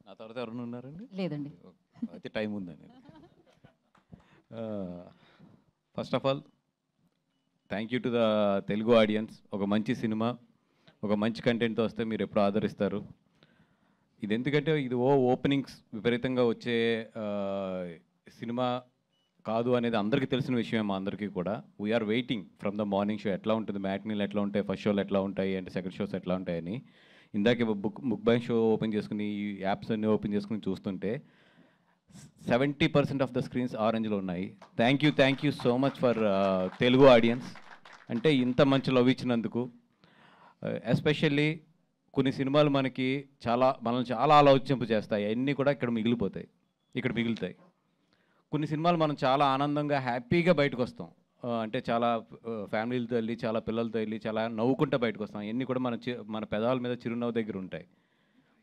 ఆ తర్వాత ఎవరైనా ఉన్నారండి? లేదండి. అయితే టైం ఉందండి. First of all thank you to the Telugu audience. ఒక మంచి సినిమా, ఒక మంచి కంటెంట్తో వస్తే మీరు ఎప్పుడు ఆదరిస్తారు. ఇది ఎందుకంటే ఇది ఓపెనింగ్స్ విపరీతంగా వచ్చే ఆ, సినిమా కాదు అనేది అందరికీ తెలిసిన విషయమే. మా అందరికీ కూడా we're waiting from the morning show ఎట్లా ఉంటుంది, మ్యాట్నీలు ఎట్లా ఉంటాయి, ఫస్ట్ షోలు ఎట్లా ఉంటాయి అంటే సెకండ్ షోస్ ఎట్లా ఉంటాయని. ఇందాకే బుక్ బై షో ఓపెన్ చేసుకుని ఈ యాప్స్ అన్నీ ఓపెన్ చేసుకుని చూస్తుంటే 70% ఆఫ్ ద స్క్రీన్స్ ఆరెంజ్లో ఉన్నాయి. Thank you so much for Telugu audience. అంటే ఇంత మంచి లవ్ ఇచ్చినందుకు. ఎస్పెషల్లీ కొన్ని సినిమాలు మనల్ని చాలా ఆలోచింపు చేస్తాయి. అన్నీ కూడా ఇక్కడ మిగులుతాయి. కొన్ని సినిమాలు మనం చాలా ఆనందంగా హ్యాపీగా బయటకు వస్తాం. అంటే చాలా ఫ్యామిలీలతో వెళ్ళి, చాలా పిల్లలతో వెళ్ళి, చాలా నవ్వుకుంటూ బయటకు వస్తాం. ఇవన్నీ కూడా మన పెదాల మీద చిరునవ్వు దగ్గర ఉంటాయి.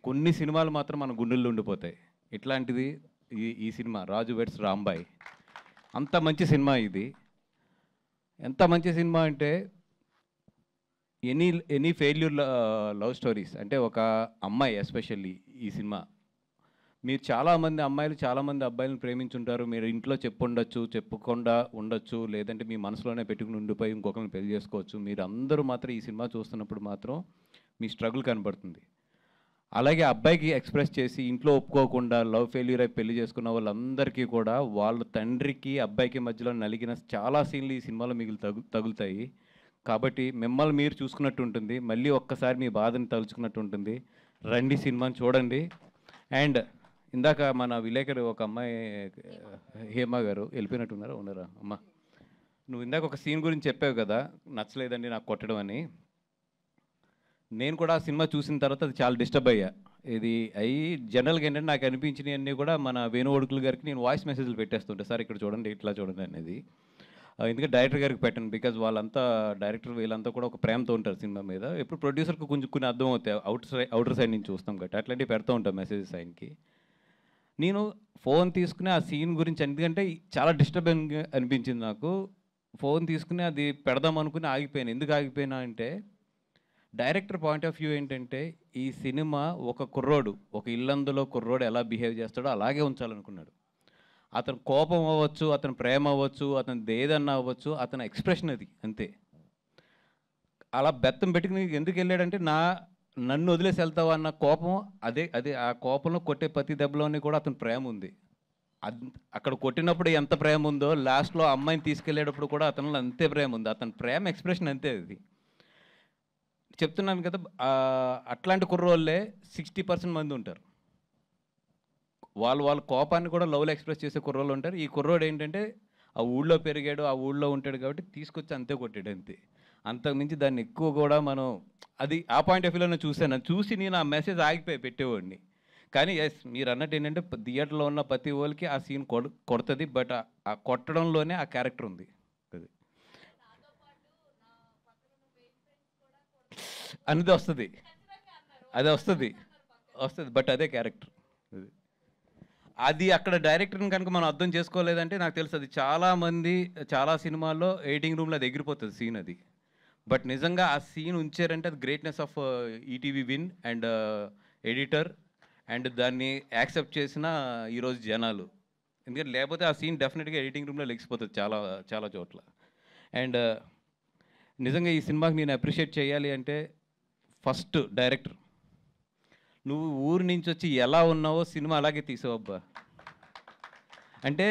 కొన్ని సినిమాలు మాత్రం మన గుండెల్లో ఉండిపోతాయి. ఇట్లాంటిది ఈ సినిమా రాజు వెడ్స్ రాంబాయ్. అంత మంచి సినిమా ఇది. ఎంత మంచి సినిమా అంటే any any failure love stories. అంటే ఒక అమ్మాయి ఎస్పెషల్లీ ఈ సినిమా మీరు చాలామంది అమ్మాయిలు చాలామంది అబ్బాయిలను ప్రేమించుంటారు. మీరు ఇంట్లో చెప్పుండొచ్చు, చెప్పకుండా ఉండొచ్చు, లేదంటే మీ మనసులోనే పెట్టుకుని ఉండిపోయి ఇంకొకరిని పెళ్లి చేసుకోవచ్చు. మీరు అందరూ మాత్రం ఈ సినిమా చూస్తున్నప్పుడు మాత్రం మీ స్ట్రగుల్ కనబడుతుంది. అలాగే అబ్బాయికి ఎక్స్ప్రెస్ చేసి ఇంట్లో ఒప్పుకోకుండా లవ్ ఫెయిల్యూర్ అయి పెళ్లి చేసుకున్న వాళ్ళందరికీ కూడా వాళ్ళ తండ్రికి అబ్బాయికి మధ్యలో నలిగిన చాలా సీన్లు ఈ సినిమాలో మీకు తగులుతాయి. కాబట్టి మిమ్మల్ని మీరు చూసుకున్నట్టు ఉంటుంది. మళ్ళీ ఒక్కసారి మీ బాధని తలుచుకున్నట్టు ఉంటుంది. రండి, సినిమాని చూడండి. అండ్ ఇందాక మన విలేకరు ఒక అమ్మాయి హేమ గారు వెళ్ళిపోయినట్టున్నారా, ఉన్నారా అమ్మ? నువ్వు ఇందాక ఒక సీన్ గురించి చెప్పావు కదా, నచ్చలేదండి నాకు కొట్టడం అని. నేను కూడా ఆ సినిమా చూసిన తర్వాత అది చాలా డిస్టర్బ్ అయ్యా. ఇది జనరల్గా ఏంటంటే నాకు అనిపించినవి అన్నీ కూడా మన వేణుగోడుకుల గారికి నేను వాయిస్ మెసేజ్లు పెట్టేస్తుంటే, సార్ ఇక్కడ చూడండి, ఇట్లా చూడండి అనేది. ఎందుకంటే డైరెక్టర్ గారికి పెట్టండి, బికాజ్ వాళ్ళంతా డైరెక్టర్ వీళ్ళంతా కూడా ఒక ప్రేమతో ఉంటారు సినిమా మీద. ఎప్పుడు ప్రొడ్యూసర్కి కొంచెం కొన్ని అర్థం అవుతాయి, అవుటర్ సైడ్ నుంచి చూస్తాం కాబట్టి అట్లాంటివి పెడతా ఉంటాం మెసేజెస్ ఆయనకి. నేను ఫోన్ తీసుకుని ఆ సీన్ గురించి, ఎందుకంటే చాలా డిస్టర్బింగ్ అనిపించింది నాకు. ఫోన్ తీసుకుని అది పెడదాం అనుకుని ఆగిపోయాను. ఎందుకు ఆగిపోయినా అంటే డైరెక్టర్ పాయింట్ ఆఫ్ వ్యూ ఏంటంటే ఈ సినిమా ఒక ఇల్లందులో కుర్రోడు ఎలా బిహేవ్ చేస్తాడో అలాగే ఉంచాలనుకున్నాడు. అతను కోపం అవ్వచ్చు, అతని ప్రేమ అవ్వచ్చు, అతని ఏదన్నా అవ్వచ్చు, అతని ఎక్స్ప్రెషన్ అది అంతే. అలా బెత్తం పెట్టుకుని ఎందుకు వెళ్ళాడంటే నన్ను వదిలేసి వెళ్తావా అన్న కోపం. అదే అదే ఆ కోపంలో కొట్టే ప్రతి దెబ్బలోని కూడా అతని ప్రేమ ఉంది. అక్కడ కొట్టినప్పుడు ఎంత ప్రేమ ఉందో లాస్ట్లో అమ్మాయిని తీసుకెళ్ళేటప్పుడు కూడా అతనిలో అంతే ప్రేమ ఉంది. అతని ప్రేమ ఎక్స్ప్రెషన్ అంతే అది. చెప్తున్నాను కదా, అట్లాంటి కుర్రోళ్ళే 60% మంది ఉంటారు. వాళ్ళ కోపాన్ని కూడా లవ్లో ఎక్స్ప్రెస్ చేసే కుర్రోళ్ళు ఉంటారు. ఈ కుర్రోడు ఏంటంటే ఆ ఊళ్ళో పెరిగాడు, ఆ ఊళ్ళో ఉంటాడు కాబట్టి తీసుకొచ్చి అంతే కొట్టాడు అంతే. అంతకుమించి దాన్ని ఎక్కువ కూడా మనం అది ఆ పాయింట్ ఆఫ్ వ్యూలో చూశాను. చూసి నేను ఆ మెసేజ్ ఆగిపోయి పెట్టేవాడిని. కానీ ఎస్, మీరు అన్నట్టు ఏంటంటే థియేటర్లో ఉన్న ప్రతి వాళ్ళకి ఆ సీన్ కొడుతుంది. బట్ ఆ కొట్టడంలోనే ఆ క్యారెక్టర్ ఉంది. అది అనేది వస్తుంది, అది వస్తుంది బట్ అదే క్యారెక్టర్. అది అక్కడ డైరెక్టర్ని కనుక మనం అర్థం చేసుకోలేదంటే నాకు తెలుసు అది చాలా సినిమాల్లో ఎడిటింగ్ రూమ్లో అది ఎగిరిపోతుంది సీన్ అది. బట్ నిజంగా ఆ సీన్ ఉంచారంటే అది greatness of ETV win and editor and దాన్ని యాక్సెప్ట్ చేసిన ఈరోజు జనాలు. ఎందుకంటే లేకపోతే ఆ సీన్ డెఫినెట్గా ఎడిటింగ్ రూమ్లో లెగిసిపోతుంది చాలా చాలా చోట్ల. అండ్ నిజంగా ఈ సినిమాకి నేను అప్రిషియేట్ చేయాలి అంటే ఫస్ట్ డైరెక్టర్, నువ్వు ఊరి నుంచి వచ్చి ఎలా ఉన్నావో సినిమా అలాగే తీసావబ్బా. అంటే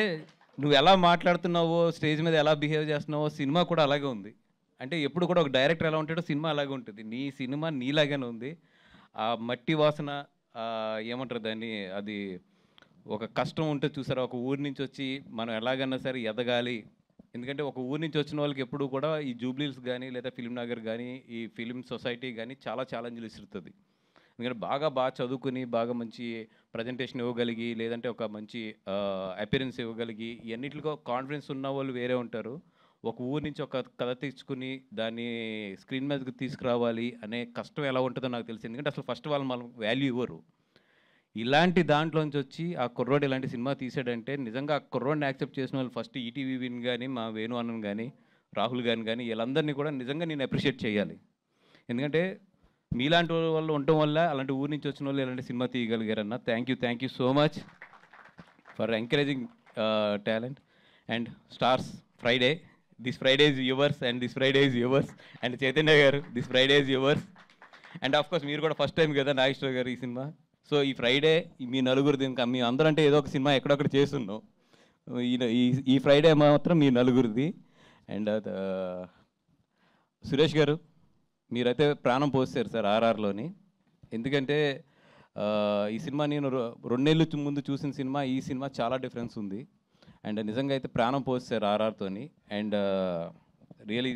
నువ్వు ఎలా మాట్లాడుతున్నావో, స్టేజ్ మీద ఎలా బిహేవ్ చేస్తున్నావో సినిమా కూడా అలాగే ఉంది. అంటే ఎప్పుడు కూడా ఒక డైరెక్టర్ ఎలా ఉంటాడో సినిమా అలాగే ఉంటుంది. నీ సినిమా నీలాగానే ఉంది. ఆ మట్టి వాసన, ఏమంటారు దాన్ని, అది ఒక కష్టం ఉంటే చూసారా, ఒక ఊరి నుంచి వచ్చి మనం ఎలాగన్నా సరే ఎదగాలి. ఎందుకంటే ఒక ఊరి నుంచి వచ్చిన వాళ్ళకి ఎప్పుడు కూడా ఈ జూబ్లీస్ కానీ లేదా ఫిలిం నగర్ కానీ ఈ ఫిలిం సొసైటీ కానీ చాలా ఛాలెంజ్లు ఇస్తుంది. ఎందుకంటే బాగా చదువుకుని బాగా మంచి ప్రజెంటేషన్ ఇవ్వగలిగి, లేదంటే ఒక మంచి అపిరెన్స్ ఇవ్వగలిగి, ఇవన్నిటిలో కాన్ఫిడెన్స్ ఉన్న వాళ్ళు వేరే ఉంటారు. ఒక ఊరి నుంచి ఒక కథ తెచ్చుకుని దాన్ని స్క్రీన్ మీదకి తీసుకురావాలి అనే కష్టం ఎలా ఉంటుందో నాకు తెలిసింది. ఎందుకంటే అసలు ఫస్ట్ వాళ్ళు మనం వాల్యూ ఇవ్వరు. ఇలాంటి దాంట్లోంచి వచ్చి ఆ కుర్రోడు ఇలాంటి సినిమా తీసాడంటే నిజంగా ఆ కుర్రోడిని యాక్సెప్ట్ చేసిన వాళ్ళు ఫస్ట్ ఈటీవీ విన్ కానీ, మా వేణు అన్నన్ కానీ, రాహుల్ గాని కానీ వీళ్ళందరినీ కూడా నిజంగా నేను అప్రిషియేట్ చేయాలి. ఎందుకంటే మీలాంటి వాళ్ళు ఉండటం వల్ల అలాంటి ఊరి నుంచి వచ్చిన వాళ్ళు ఇలాంటి సినిమా తీయగలిగారన్న. Thank you so much for encouraging talent. And stars Friday, this Friday is yours and this Friday is yours. And Chaitanya గారు, this Friday is yours. And of course మీరు కూడా ఫస్ట్ టైం కదా నాగేశ్వర గారు ఈ సినిమా. సో ఈ Friday మీ నలుగురిది, ఇంకా మీ అందరూ అంటే ఏదో ఒక సినిమా ఎక్కడొక్కడ చేస్తున్నాం, ఈ ఫ్రైడే మాత్రం మీ నలుగురిది. అండ్ సురేష్ గారు మీరైతే ప్రాణం పోస్తారు సార్ ఆర్ఆర్లోని. ఎందుకంటే ఈ సినిమా నేను 2 నెలల ముందు చూసిన సినిమా, ఈ సినిమా చాలా డిఫరెన్స్ ఉంది. అండ్ నిజంగా అయితే ప్రాణం పోస్తారు ఆర్ఆర్తోని. అండ్ రియలీ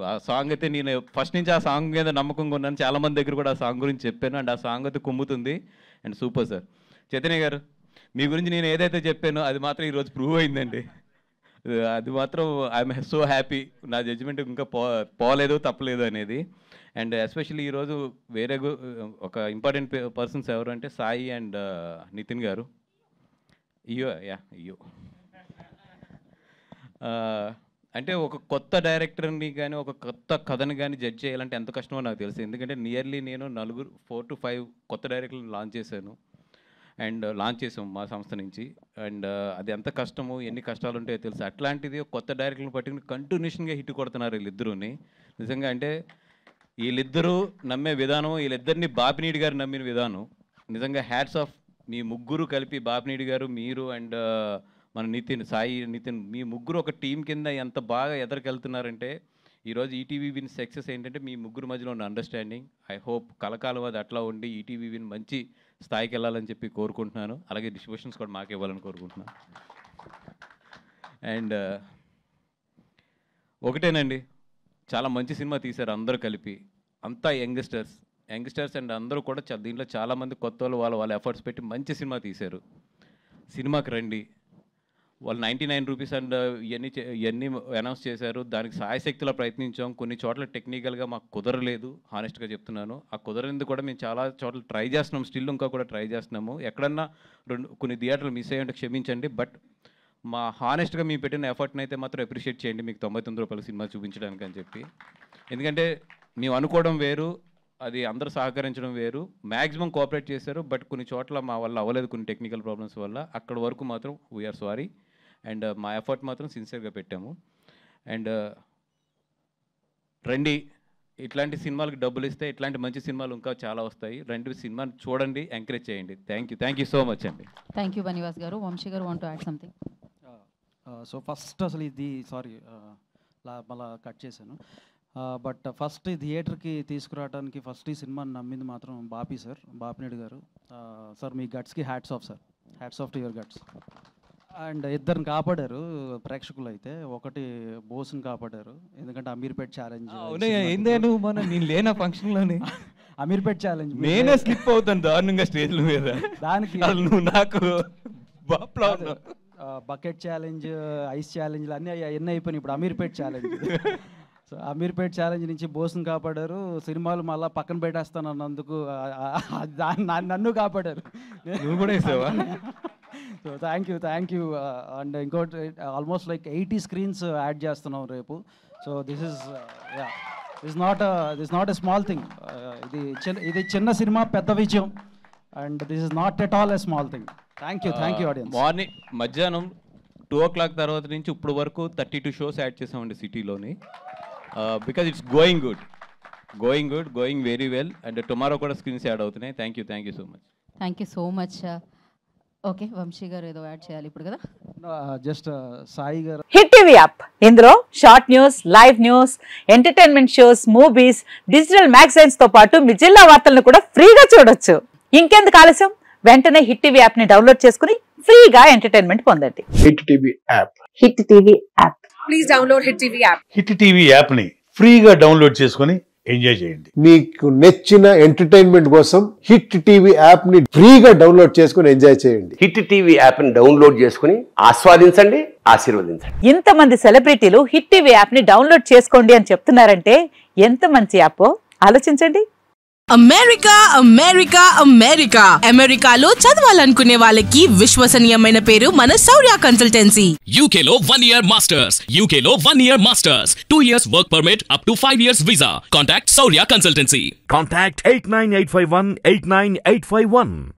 ఆ సాంగ్ అయితే నేను ఫస్ట్ నుంచి ఆ సాంగ్ మీద నమ్మకంగా ఉన్నాను. చాలామంది దగ్గర కూడా ఆ సాంగ్ గురించి చెప్పాను. అండ్ ఆ సాంగ్ అయితే కుమ్ముతుంది. And super sir. చైతన్య గారు మీ గురించి నేను ఏదైతే చెప్పానో అది మాత్రం ఈరోజు ప్రూవ్ అయిందండి. అది మాత్రం ఐఎమ్ సో హ్యాపీ. నా జడ్జిమెంట్ ఇంకా పోలేదు, తప్పలేదు అనేది. అండ్ ఎస్పెషల్లీ ఈరోజు వేరే ఒక ఇంపార్టెంట్ పర్సన్స్ ఎవరు అంటే సాయి అండ్ నితిన్ గారు. అయ్యో అంటే ఒక కొత్త డైరెక్టర్ని కానీ ఒక కొత్త కథని కానీ జడ్జ్ చేయాలంటే ఎంత కష్టమో నాకు తెలుసు. ఎందుకంటే నియర్లీ నేను 4 to 5 కొత్త డైరెక్టర్లను లాంచ్ చేశాను. అండ్ లాంచ్ చేసాం మా సంస్థ నుంచి. అండ్ అది ఎంత కష్టమో, ఎన్ని కష్టాలు ఉంటాయో తెలుసు. అట్లాంటిది కొత్త డైరెక్టర్ని పట్టుకుని కంటిన్యూషన్గా హిట్ కొడుతున్నారు వీళ్ళిద్దరూని. నిజంగా అంటే వీళ్ళిద్దరూ నమ్మే విధానం, వీళ్ళిద్దరిని బాపినీడి గారు నమ్మిన విధానం నిజంగా హ్యాట్స్ ఆఫ్. మీ ముగ్గురు కలిపి, బాపినీడి గారు, మీరు అండ్ మన సాయి నితిన్, మీ ముగ్గురు ఒక టీం కింద ఎంత బాగా ఎదరికెళ్తున్నారంటే ఈరోజు ఈటీవీ విన్ సక్సెస్ ఏంటంటే మీ ముగ్గురు మధ్యలో ఉన్న అండర్స్టాండింగ్. ఐ హోప్ కలకాలం అది అట్లా ఉండి ఈటీవీ విన్ మంచి స్థాయికి వెళ్ళాలని చెప్పి కోరుకుంటున్నాను. అలాగే డిస్ట్రిబ్యూషన్స్ కూడా మాకు ఇవ్వాలని కోరుకుంటున్నాను. అండ్ ఒకటేనండి, చాలా మంచి సినిమా తీశారు అందరూ కలిపి. అంతా యంగ్స్టర్స్ అండ్ అందరూ కూడా దీంట్లో చాలామంది కొత్త వాళ్ళు వాళ్ళ ఎఫర్ట్స్ పెట్టి మంచి సినిమా తీశారు. సినిమాకి రండి. వాళ్ళు 99 రూపీస్ అండ్ ఇవన్నీ అనౌన్స్ చేశారు. దానికి సాయశక్తిలో ప్రయత్నించాం. కొన్ని చోట్ల టెక్నికల్గా మాకు కుదరలేదు, హానెస్ట్గా చెప్తున్నాను. ఆ కుదరనింది కూడా మేము చాలా చోట్ల ట్రై చేస్తున్నాం, స్టిల్ ఇంకా కూడా ట్రై చేస్తున్నాము. ఎక్కడన్నా కొన్ని థియేటర్లు మిస్ అయ్యి ఉంటే క్షమించండి. బట్ మా హానెస్ట్గా మేము పెట్టిన ఎఫర్ట్ని అయితే మాత్రం అప్రిషియేట్ చేయండి, మీకు 99 రూపాయల సినిమా చూపించడానికి అని చెప్పి. ఎందుకంటే మేము అనుకోవడం వేరు, అది అందరూ సహకరించడం వేరు. మ్యాక్సిమం కోఆపరేట్ చేశారు. బట్ కొన్ని చోట్ల మా వల్ల అవ్వలేదు, కొన్ని టెక్నికల్ ప్రాబ్లమ్స్ వల్ల. అక్కడ వరకు మాత్రం వీఆర్ సారీ. అండ్ మా ఎఫర్ట్ మాత్రం సిన్సియర్గా పెట్టాము. అండ్ రండి, ఇట్లాంటి సినిమాలకు డబ్బులు ఇస్తే ఇట్లాంటి మంచి సినిమాలు ఇంకా చాలా వస్తాయి. రెండు సినిమాని చూడండి, ఎంకరేజ్ చేయండి. థ్యాంక్ యూ సో మచ్ అండి. థ్యాంక్ యూ బనివాస్ గారు. వంశీ గారు want to add something. So first అసలు ఇది సారీ మళ్ళా కట్ చేశాను. బట్ ఫస్ట్ ఈ థియేటర్కి తీసుకురావడానికి ఫస్ట్ ఈ సినిమాని నమ్మింది మాత్రం బాపినేడు గారు. సార్ మీ గట్స్కి hats off sir, hats off to your guts. And ఇద్దరిని కాపాడారు ప్రేక్షకులు. అయితే ఒకటి బోస్ని కాపాడారు, ఎందుకంటే అమీర్పేట్ ఛాలెంజ్ నేను లేనా ఫంక్షన్లోనే అమీర్పేట్ ఛాలెంజ్ నేనే స్లిప్ అవుతాను దారుణంగా స్టేజ్ల మీద. దానికి నువ్వు నాకు బకెట్ ఛాలెంజ్, ఐస్ ఛాలెంజ్లు అన్నీ అయిపోయినాయి. ఇప్పుడు Ameerpet challenge. So Ameerpet challenge నుంచి బోస్ని కాపాడారు. సినిమాలు మళ్ళీ పక్కన పెట్టేస్తాను అన్నందుకు నన్ను కాపాడారు. నువ్వు కూడా వేసావా? So thank you. అండ్ ఇంకోటి ఆల్మోస్ట్ లైక్ 80 స్క్రీన్స్ యాడ్ చేస్తున్నాం రేపు. So this is not a small thing. ఇది చిన్న సినిమా పెద్ద విజయం. And this is not at all a small thing. Thank you audience. Morning మధ్యాహ్నం 2 o'clock తర్వాత నుంచి ఇప్పుడు వరకు 32 షోస్ యాడ్ చేసామండి సిటీలోని. Because it's going very well. And tomorrow కూడా స్క్రీన్స్ యాడ్ అవుతున్నాయి. Thank you so much. Thank you so much. Okay, Vamsi గారు ఏదో యాడ్ చేయాలి ఇప్పుడు కదా. జస్ట్ సాయి గారు. హిట్ టీవీ యాప్, ఇందులో short news, live news, entertainment shows, movies, digital magazines తో పాటు మీ జిల్లా వార్తలను కూడా ఫ్రీగా చూడొచ్చు. ఇంకెందుకు ఆలస్యం, వెంటనే హిట్ టీవీ యాప్ ని డౌన్లోడ్ చేసుకుని ఫ్రీగా ఎంటర్టైన్మెంట్ పొందండి. Hit TV app. Hit TV app. Please download hit TV app. Hit TV app ని ఫ్రీగా డౌన్లోడ్ చేసుకుని ఎంజాయ్ చేయండి. మీకు నచ్చిన ఎంటర్టైన్మెంట్ కోసం హిట్ టీవీ యాప్ ని ఫ్రీగా డౌన్లోడ్ చేసుకుని ఎంజాయ్ చేయండి. హిట్ టీవీ యాప్ ని డౌన్లోడ్ చేసుకుని ఆస్వాదించండి, ఆశీర్వదించండి. ఇంతమంది సెలబ్రిటీలు హిట్ టీవీ యాప్ ని డౌన్లోడ్ చేసుకోండి అని చెప్తున్నారంటే ఎంత మంచి యాప్ ఆలోచించండి. అమెరికా అమెరికా అమెరికా అమెరికాలో చదవాలనుకునే వాళ్ళకి విశ్వసనీయమైన పేరు మన శౌర్య కన్సల్టెన్సీ. UK లో 1 year masters, UK లో 1 year masters, 2 years work permit up to 5 years visa. Contact Shaurya Consultancy. Contact 89851 89851.